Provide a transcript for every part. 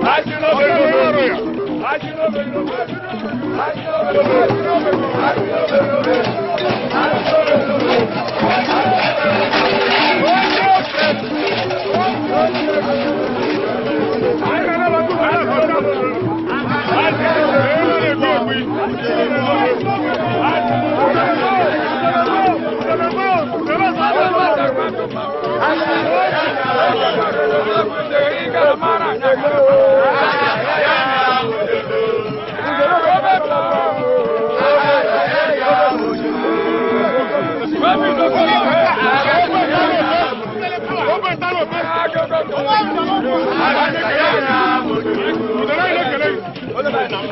I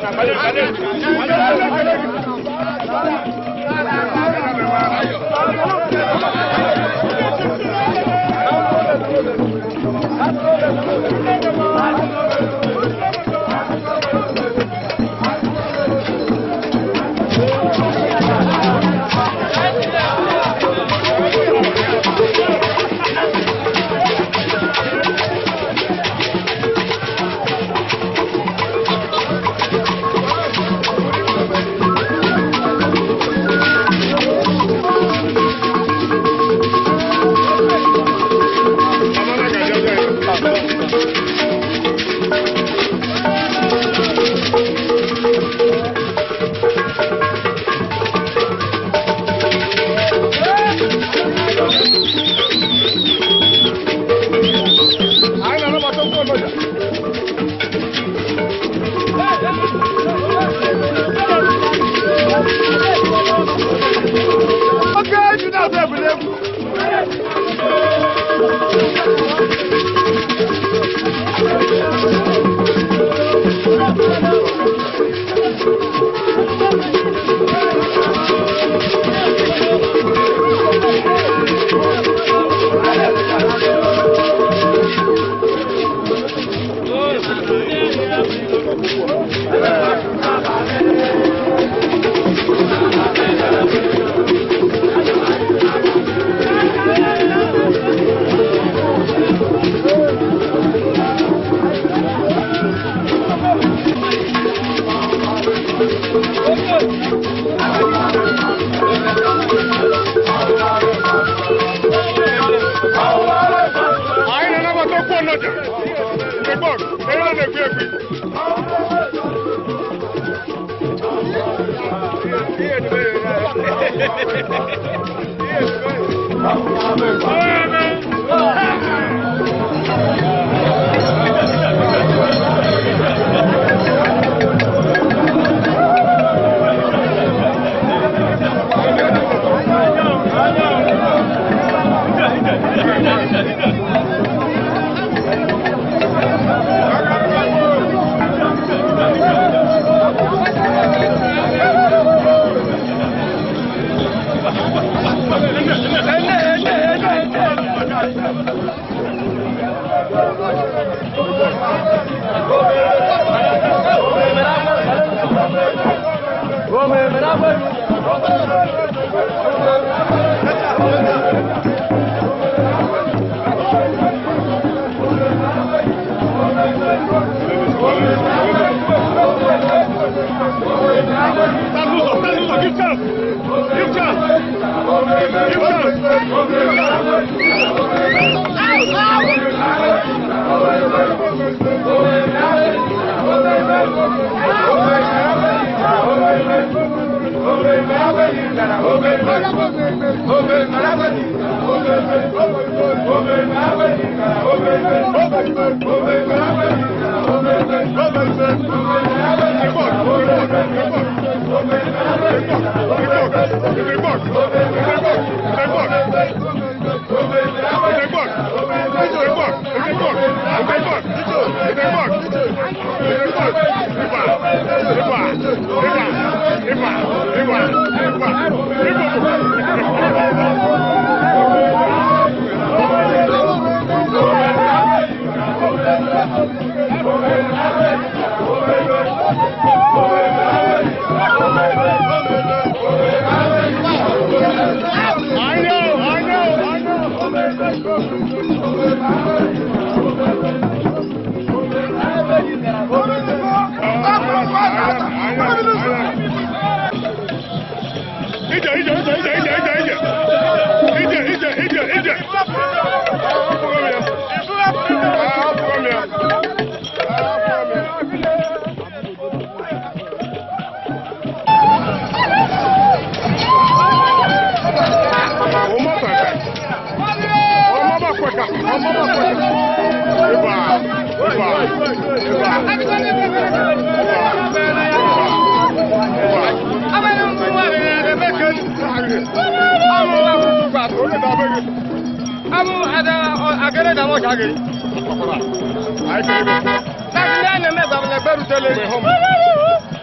I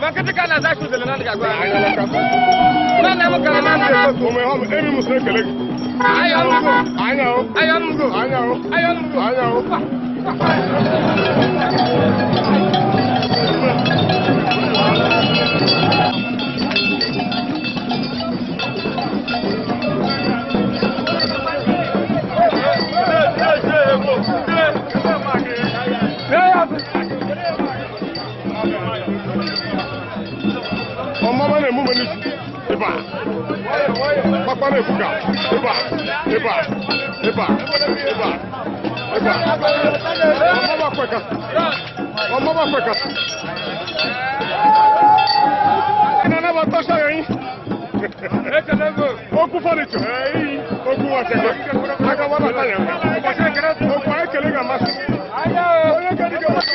Makati kana za ku zelena daga gwa. Nan na maka nan ko me hom emi musne kele. Ayo Mama ne mu mani eba. Papa ne buga eba. Mama kweka. Nana ba tosha yin. Oku faricho. Oku wa cheka. Aka wana tanya. Oku ay kele ga mas. Oye ga diga mas.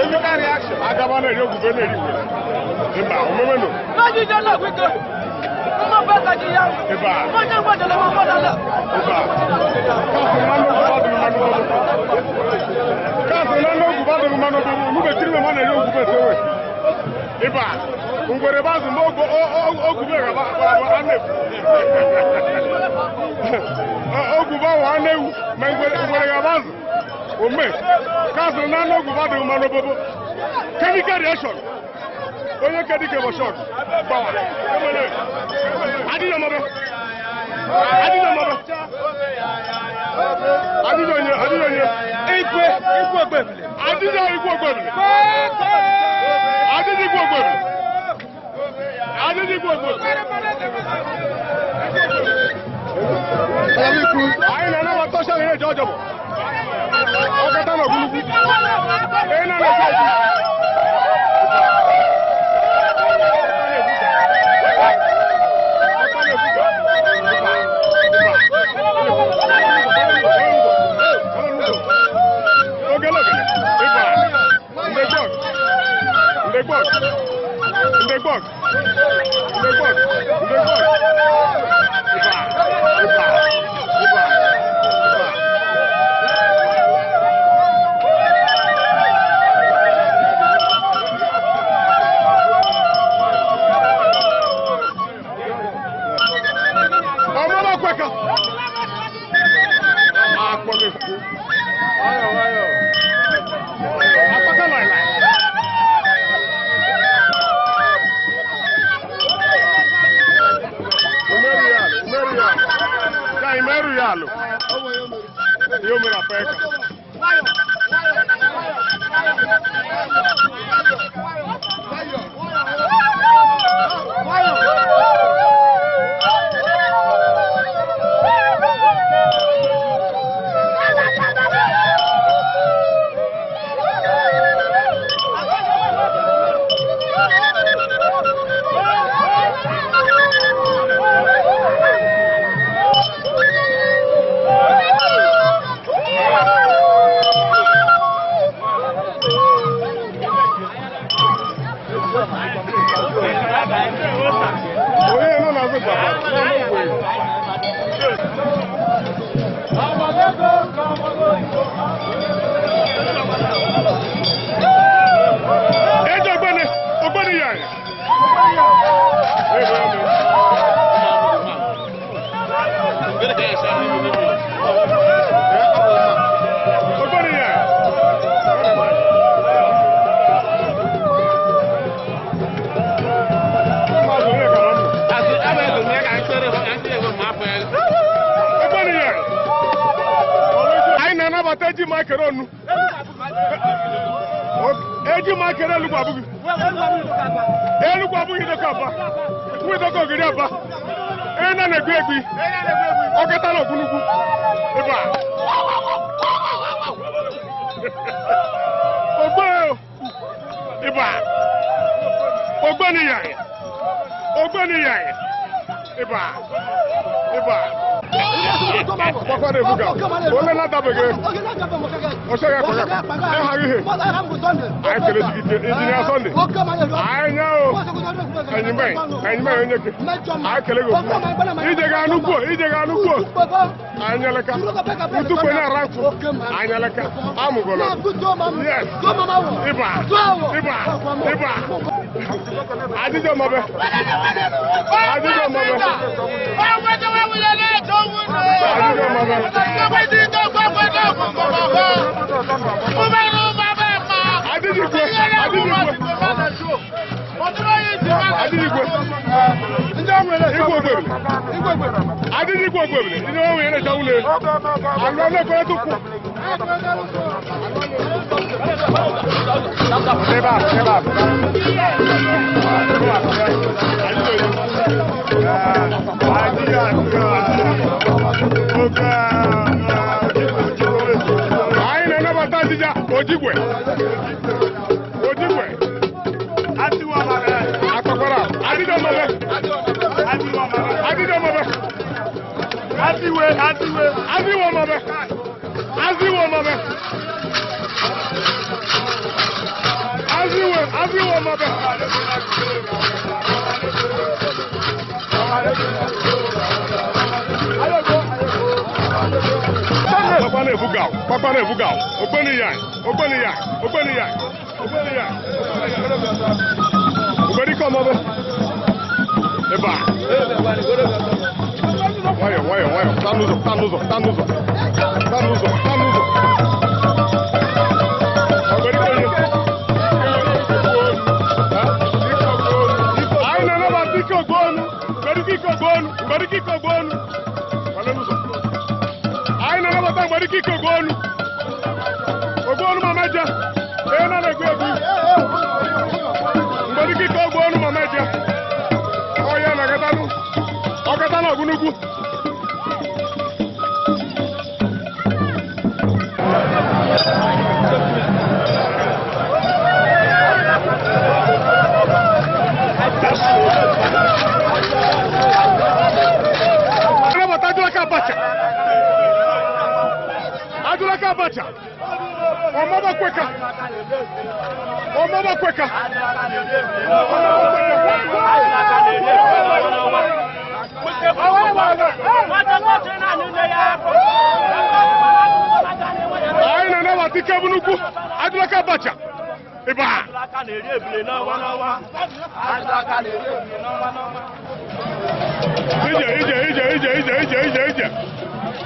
chemical reaction. Agaba na eri ogube na eri were. Iba omeme no. Maji jana kwike. Mama baka ji ya. Iba. Maji ngwaje le mama dala. Iba. Kaso na no gubado mano do mu be tiri mama na eri ogube sewe. Iba. Ngwere bazu mo ogube ga ba ane. Ogube wa ane wu. Ma ngwere ga bazu. Ome. Kaso na no gubado mano bobo. Chemical reaction. Onye kedi ke bo shot. Power. Adi no mobe. Ikwe ogbe. Adi no ikwe ogbe. Ayi na na wa to shale jojo bo. Okata no gulugu. E na na Yo me la peca. Eji makeronu. Eji makerelu gbabugi. Elu gbabugi de kaba. Wi de ko giri aba. Ena na egbe egbi. Oketa na ogunugu. Iba. Ogbo. Iba. Ogbo ni yaye. Ogbo ni yaye. Iba. Iba. Papa de buga. Ole na dabege. O se ya koga. E ha ihe. Ai tele digite engineer Sunday. Ai nyao. Enyi onye ke. Ai kele go. Ije ga anugbo. Anyaleka. Utu ko na ranku. Anyaleka. Amugolo. Yes. Iba. Adijo mobe. Ojigwe. Atiwa mabe. Akokora. Adido mabe. Adiwo mabe. Everywhere, my best. Papa ne bugal. Ogbeni yan. Ogbeni come over. Eba. Wayo. Tanuzo. Ogbeni come. Ai na ba tiko gonu. Ogbeni kiko gonu. Tanuzo. Ai na ba ta ogbeni kiko gonu. Ogbonu mamaja. Ena na gbebu. Ogbeni kiko gonu mamaja. Oya na gatanu. Ọkata na ogunugu. Adulaka Abacha. Omaba kweka. Aina na watika bunuku. Adulaka Abacha. Eba.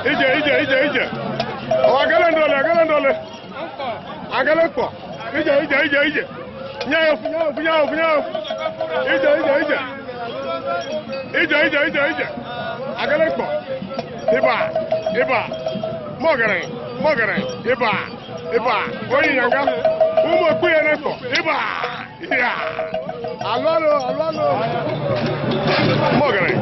Ije. Oh, agalendole. Agalenko. Ije. Nyayo. Ije. Agalenko. Eba. Mogere. Eba. Oyi yanga. Umo kuye neko. Eba. Ya. Alwalo. Mogere.